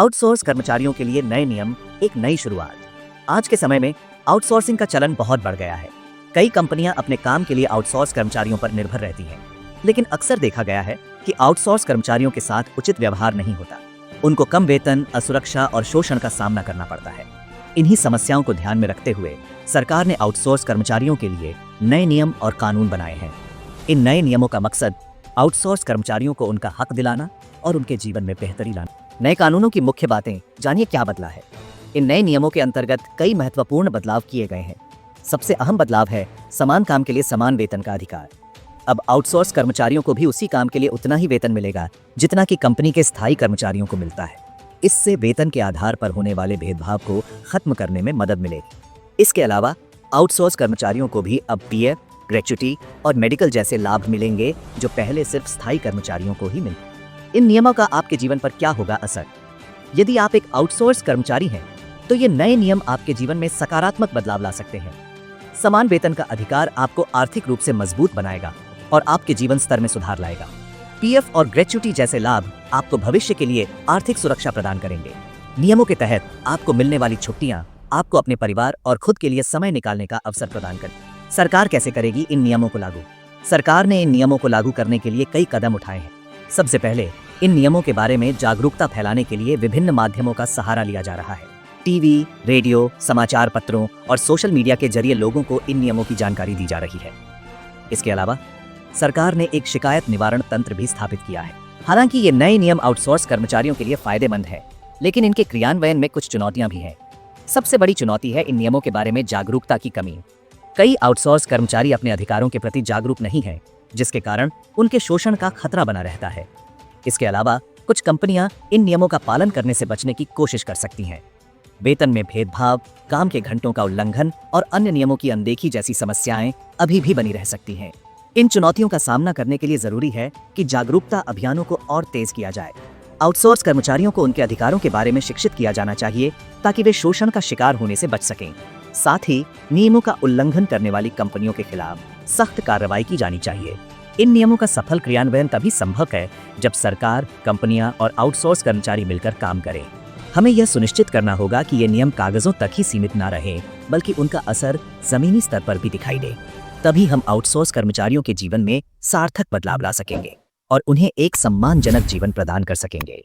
Outsource कर्मचारियों के लिए नए नियम, एक नई शुरुआत। आज के समय में आउटसोर्सिंग का चलन बहुत बढ़ गया है। कई कंपनियां अपने काम के लिए आउटसोर्स कर्मचारियों पर निर्भर रहती हैं, लेकिन अक्सर देखा गया है कि आउटसोर्स कर्मचारियों के साथ उचित व्यवहार नहीं होता। उनको कम वेतन, असुरक्षा और शोषण का सामना करना पड़ता है। इन्हीं समस्याओं को ध्यान में रखते हुए सरकार ने आउटसोर्स कर्मचारियों के लिए नए नियम और कानून बनाए हैं। इन नए नियमों का मकसद आउटसोर्स कर्मचारियों को उनका हक दिलाना और उनके जीवन में बेहतरी लाना। नए कानूनों की मुख्य बातें जानिए क्या बदला है। इन नए नियमों के अंतर्गत कई महत्वपूर्ण बदलाव किए गए हैं। सबसे अहम बदलाव है समान काम के लिए समान वेतन का अधिकार। अब आउटसोर्स कर्मचारियों को भी उसी काम के लिए उतना ही वेतन मिलेगा जितना कि कंपनी के स्थायी कर्मचारियों को मिलता है। इससे वेतन के आधार पर होने वाले भेदभाव को खत्म करने में मदद मिलेगी। इसके अलावा आउटसोर्स कर्मचारियों को भी अब पीएफ, ग्रेच्युटी और मेडिकल जैसे लाभ मिलेंगे जो पहले सिर्फ स्थायी कर्मचारियों को ही मिलते। इन नियमों का आपके जीवन पर क्या होगा असर? यदि आप एक आउटसोर्स कर्मचारी हैं तो ये नए नियम आपके जीवन में सकारात्मक बदलाव ला सकते हैं। समान वेतन का अधिकार आपको आर्थिक रूप से मजबूत बनाएगा और आपके जीवन स्तर में सुधार लाएगा। पीएफ और ग्रेच्युटी जैसे लाभ आपको भविष्य के लिए आर्थिक सुरक्षा प्रदान करेंगे। नियमों के तहत आपको मिलने वाली छुट्टियां आपको अपने परिवार और खुद के लिए समय निकालने का अवसर प्रदान करेंगी। सरकार कैसे करेगी इन नियमों को लागू? सरकार ने इन नियमों को लागू करने के लिए कई कदम उठाए हैं। सबसे पहले इन नियमों के बारे में जागरूकता फैलाने के लिए विभिन्न माध्यमों का सहारा लिया जा रहा है। टीवी, रेडियो, समाचार पत्रों और सोशल मीडिया के जरिए लोगों को इन नियमों की जानकारी दी जा रही है। इसके अलावा सरकार ने एक शिकायत निवारण तंत्र भी स्थापित किया है। हालांकि ये नए नियम आउटसोर्स कर्मचारियों के लिए फायदेमंद है, लेकिन इनके क्रियान्वयन में कुछ चुनौतियां भी हैं। सबसे बड़ी चुनौती है इन नियमों के बारे में जागरूकता की कमी। कई आउटसोर्स कर्मचारी अपने अधिकारों के प्रति जागरूक नहीं हैं, जिसके कारण उनके शोषण का खतरा बना रहता है। इसके अलावा कुछ कंपनियां इन नियमों का पालन करने से बचने की कोशिश कर सकती हैं। वेतन में भेदभाव, काम के घंटों का उल्लंघन और अन्य नियमों की अनदेखी जैसी समस्याएं अभी भी बनी रह सकती हैं। इन चुनौतियों का सामना करने के लिए जरूरी है कि जागरूकता अभियानों को और तेज किया जाए। आउटसोर्स कर्मचारियों को उनके अधिकारों के बारे में शिक्षित किया जाना चाहिए ताकि वे शोषण का शिकार होने से बच सकें। साथ ही नियमों का उल्लंघन करने वाली कंपनियों के खिलाफ सख्त कार्रवाई की जानी चाहिए। इन नियमों का सफल क्रियान्वयन तभी संभव है जब सरकार, कंपनियां और आउटसोर्स कर्मचारी मिलकर काम करें। हमें यह सुनिश्चित करना होगा कि ये नियम कागजों तक ही सीमित न रहे, बल्कि उनका असर जमीनी स्तर पर भी दिखाई दे। तभी हम आउटसोर्स कर्मचारियों के जीवन में सार्थक बदलाव ला सकेंगे और उन्हें एक सम्मानजनक जीवन प्रदान कर सकेंगे।